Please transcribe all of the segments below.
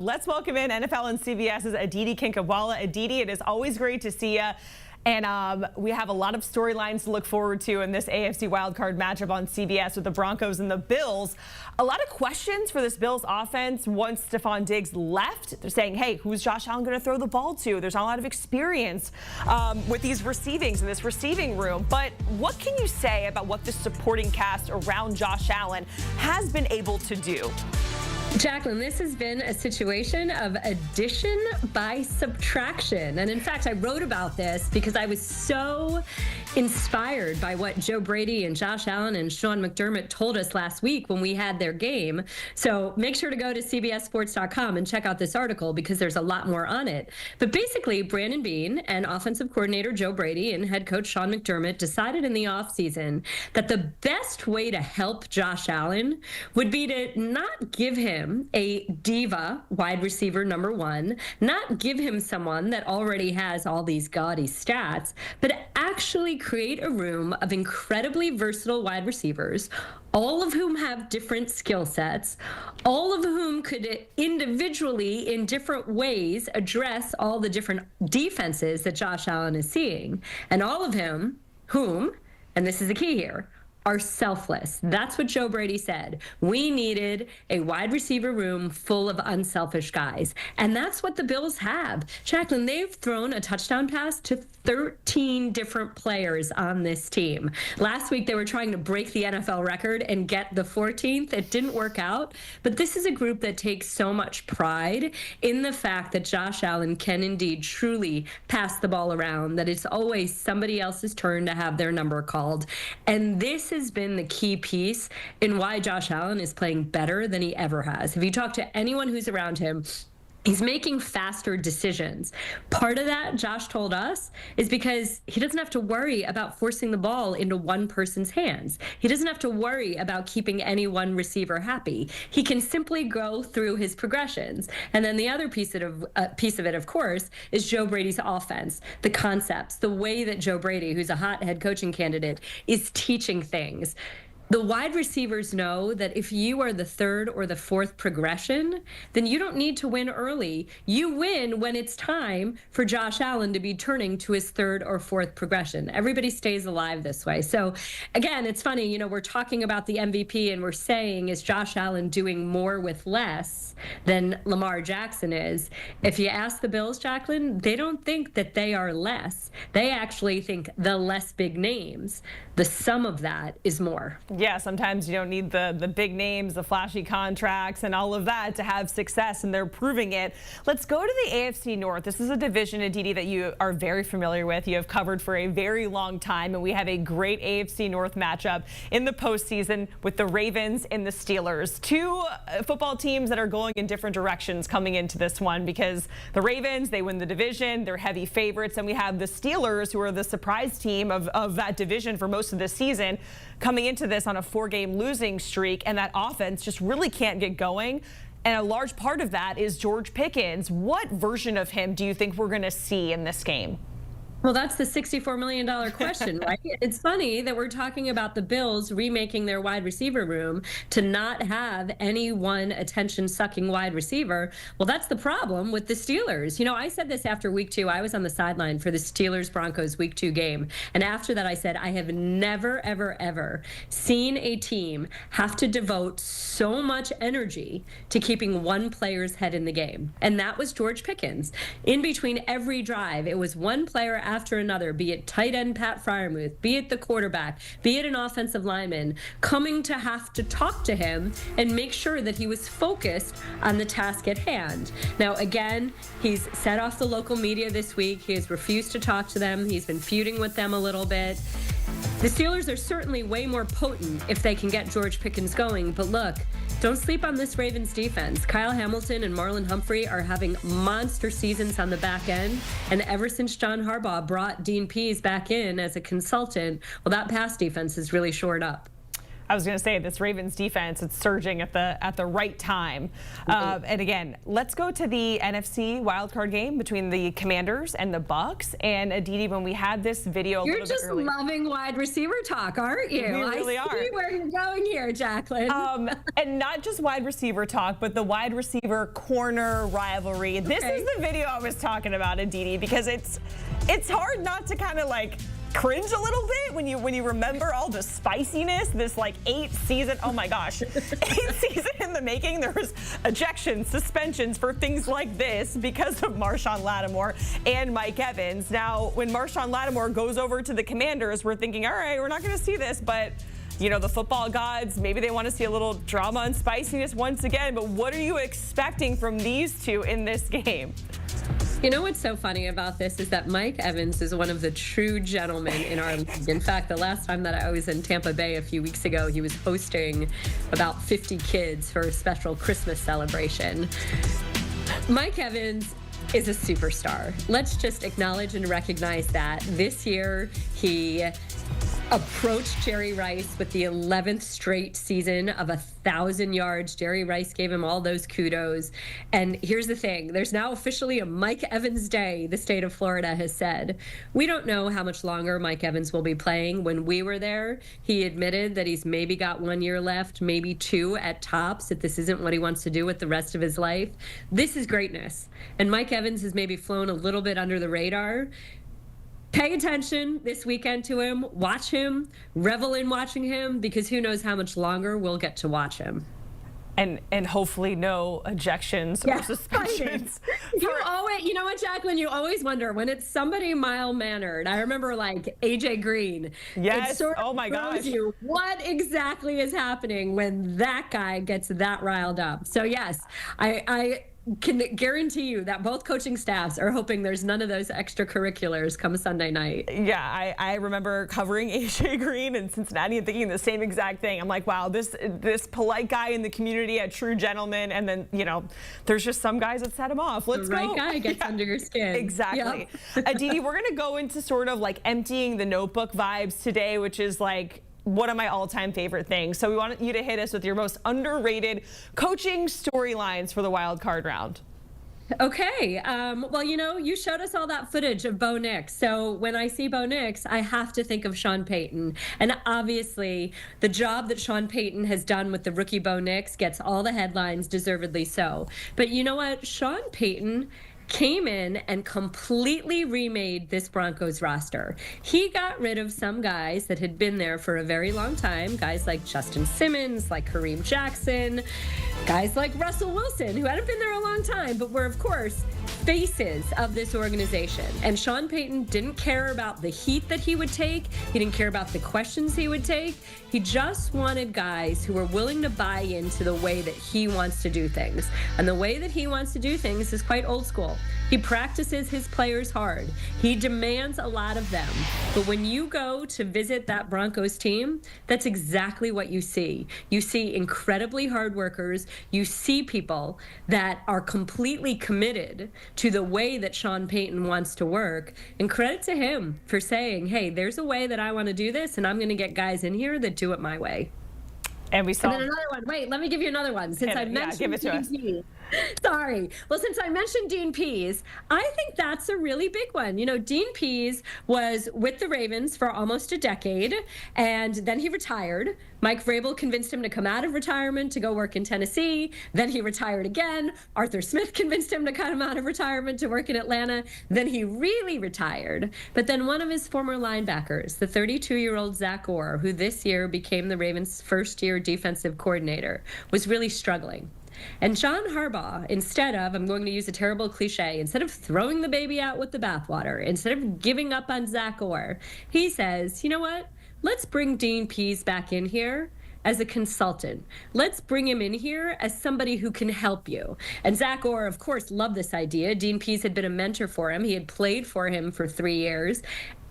Let's welcome in NFL and CBS's Aditi Kinkhabwala. Aditi, it is always great to see you. And we have a lot of storylines to look forward to in this AFC wildcard matchup on CBS with the Broncos and the Bills. A lot of questions for this Bills offense once Stephon Diggs left. They're saying, hey, who's Josh Allen going to throw the ball to? There's not a lot of experience with these receivings in this receiving room. But what can you say about what the supporting cast around Josh Allen has been able to do? Jacqueline, this has been a situation of addition by subtraction. And in fact, I wrote about this because I was so inspired by what Joe Brady and Josh Allen and Sean McDermott told us last week when we had their game. So make sure to go to CBSSports.com and check out this article because there's a lot more on it. But basically, Brandon Beane and offensive coordinator Joe Brady and head coach Sean McDermott decided in the offseason that the best way to help Josh Allen would be to not give him a diva wide receiver number one, not give him someone that already has all these gaudy stats, but actually create a room of incredibly versatile wide receivers, all of whom have different skill sets, all of whom could individually in different ways address all the different defenses that Josh Allen is seeing, and all of whom, and this is the key here, are selfless. That's what Joe Brady said. We needed a wide receiver room full of unselfish guys. And that's what the Bills have. Jacqueline, they've thrown a touchdown pass to 13 different players on this team. Last week, they were trying to break the NFL record and get the 14th. It didn't work out. But this is a group that takes so much pride in the fact that Josh Allen can indeed truly pass the ball around, that it's always somebody else's turn to have their number called. And this has been the key piece in why Josh Allen is playing better than he ever has. If you talk to anyone who's around him, he's making faster decisions. Part of that, Josh told us, is because he doesn't have to worry about forcing the ball into one person's hands. He doesn't have to worry about keeping any one receiver happy. He can simply go through his progressions. And then the other piece of it, of course, is Joe Brady's offense, the concepts, the way that Joe Brady, who's a hot head coaching candidate, is teaching things. The wide receivers know that if you are the third or the fourth progression, then you don't need to win early. You win when it's time for Josh Allen to be turning to his third or fourth progression. Everybody stays alive this way. So again, it's funny, we're talking about the MVP and we're saying, is Josh Allen doing more with less than Lamar Jackson is? If you ask the Bills, Jacqueline, they don't think that they are less. They actually think the less big names, the sum of that is more. Yeah, sometimes you don't need the big names, the flashy contracts, and all of that to have success, and they're proving it. Let's go to the AFC North. This is a division, Aditi, that you are very familiar with. You have covered for a very long time, and we have a great AFC North matchup in the postseason with the Ravens and the Steelers. Two football teams that are going in different directions coming into this one because the Ravens, they win the division, they're heavy favorites, and we have the Steelers, who are the surprise team of that division for most of the season, coming into this on a 4-game losing streak, and that offense just really can't get going. And a large part of that is George Pickens. What version of him do you think we're going to see in this game? Well, that's the $64 million question, right? It's funny that we're talking about the Bills remaking their wide receiver room to not have any one attention-sucking wide receiver. Well, that's the problem with the Steelers. I said this after week 2. I was on the sideline for the Steelers-Broncos week 2 game. And after that, I said, I have never, ever, ever seen a team have to devote so much energy to keeping one player's head in the game. And that was George Pickens. In between every drive, it was one player after another, be it tight end Pat Freiermuth, be it the quarterback, be it an offensive lineman, coming to have to talk to him and make sure that he was focused on the task at hand. Now, again, he's set off the local media this week. He has refused to talk to them. He's been feuding with them a little bit. The Steelers are certainly way more potent if they can get George Pickens going, but look, don't sleep on this Ravens defense. Kyle Hamilton and Marlon Humphrey are having monster seasons on the back end, and ever since John Harbaugh brought Dean Pease back in as a consultant, well, that pass defense is really shored up. I was going to say this Ravens defense, it's surging at the right time. And again, let's go to the NFC wildcard game between the Commanders and the Bucks. And Aditi, when we had this video, you're just loving wide receiver talk, aren't you? We really I see where you're going here, Jacqueline. And not just wide receiver talk, but the wide receiver corner rivalry. This is the video I was talking about, Aditi, because it's hard not to kind of like cringe a little bit when you remember all the spiciness, this like 8 season, oh my gosh, 8 season in the making. There was ejections, suspensions for things like this because of Marshawn Lattimore and Mike Evans. Now, when Marshawn Lattimore goes over to the Commanders, we're thinking, all right, we're not going to see this, but you know, the football gods, maybe they want to see a little drama and spiciness once again, but what are you expecting from these two in this game? You know what's so funny about this is that Mike Evans is one of the true gentlemen in our league. In fact, the last time that I was in Tampa Bay a few weeks ago, he was hosting about 50 kids for a special Christmas celebration. Mike Evans is a superstar. Let's just acknowledge and recognize that. This year, he approached Jerry Rice with the 11th straight season of 1,000 yards. Jerry Rice gave him all those kudos. And here's the thing. There's now officially a Mike Evans Day, the state of Florida has said. We don't know how much longer Mike Evans will be playing. When we were there, he admitted that he's maybe got 1 year left, maybe 2 at tops, that this isn't what he wants to do with the rest of his life. This is greatness. And Mike Evans has maybe flown a little bit under the radar. Pay attention this weekend to him, watch him, revel in watching him, because who knows how much longer we'll get to watch him. And hopefully no ejections or suspensions. You know what, Jacqueline, you always wonder when it's somebody mild-mannered. I remember like AJ Green. Yes, it sort of oh my gosh. You what exactly is happening when that guy gets that riled up. So yes, I can guarantee you that both coaching staffs are hoping there's none of those extracurriculars come Sunday night. Yeah, I remember covering AJ Green in Cincinnati and thinking the same exact thing. I'm like, wow, this polite guy in the community, a true gentleman, and then, you know, there's just some guys that set him off. Let's go. The right guy gets under your skin. Exactly. Yep. Aditi, we're going to go into sort of like emptying the notebook vibes today, which is like one of my all-time favorite things. So we want you to hit us with your most underrated coaching storylines for the wild card round. Okay. Well, you know, you showed us all that footage of Bo Nix. So when I see Bo Nix, I have to think of Sean Payton. And obviously, the job that Sean Payton has done with the rookie Bo Nix gets all the headlines, deservedly so. But you know what? Sean Payton came in and completely remade this Broncos roster. He got rid of some guys that had been there for a very long time, guys like Justin Simmons, like Kareem Jackson, guys like Russell Wilson, who hadn't been there a long time, but were, of course, faces of this organization. And Sean Payton didn't care about the heat that he would take. He didn't care about the questions he would take. He just wanted guys who were willing to buy into the way that he wants to do things. And the way that he wants to do things is quite old school. He practices his players hard. He demands a lot of them. But when you go to visit that Broncos team, that's exactly what you see. You see incredibly hard workers. You see people that are completely committed to the way that Sean Payton wants to work. And credit to him for saying, hey, there's a way that I want to do this, and I'm going to get guys in here that do it my way. And we saw. And then another one. Wait, let me give you another one. Since I mentioned DP. Sorry. Well, since I mentioned Dean Pease, I think that's a really big one. You know, Dean Pease was with the Ravens for almost a decade, and then he retired. Mike Vrabel convinced him to come out of retirement to go work in Tennessee. Then he retired again. Arthur Smith convinced him to come out of retirement to work in Atlanta. Then he really retired. But then one of his former linebackers, the 32-year-old Zach Orr, who this year became the Ravens' first-year defensive coordinator, was really struggling. And John Harbaugh, instead of, I'm going to use a terrible cliche, instead of throwing the baby out with the bathwater, instead of giving up on Zach Orr, he says, you know what? Let's bring Dean Pease back in here as a consultant. Let's bring him in here as somebody who can help you. And Zach Orr, of course, loved this idea. Dean Pease had been a mentor for him. He had played for him for 3 years.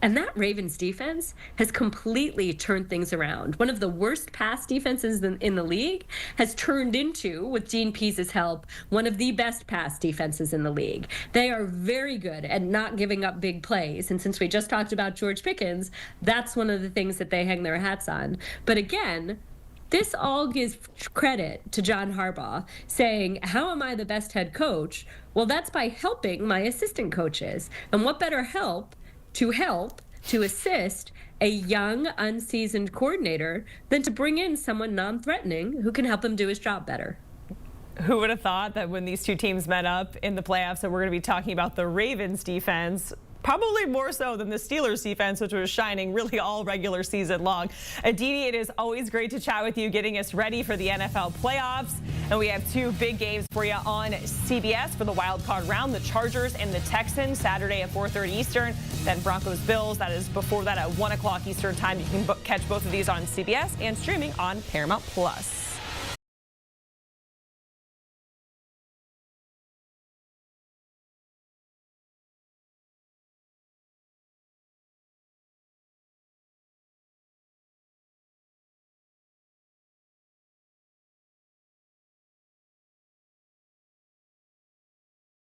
And that Ravens defense has completely turned things around. One of the worst pass defenses in the league has turned into, with Dean Pease's help, one of the best pass defenses in the league. They are very good at not giving up big plays. And since we just talked about George Pickens, that's one of the things that they hang their hats on. But again, This all gives credit to John Harbaugh, saying, how am I the best head coach? Well, that's by helping my assistant coaches. And what better help to assist a young, unseasoned coordinator than to bring in someone non-threatening who can help him do his job better. Who would have thought that when these two teams met up in the playoffs that we're going to be talking about the Ravens defense, probably more so than the Steelers defense, which was shining really all regular season long. Aditi, it is always great to chat with you, getting us ready for the NFL playoffs. And we have two big games for you on CBS for the wild card round, the Chargers and the Texans, Saturday at 4:30 Eastern. Then Broncos Bills, that is before that at 1 o'clock Eastern time. You can catch both of these on CBS and streaming on Paramount Plus.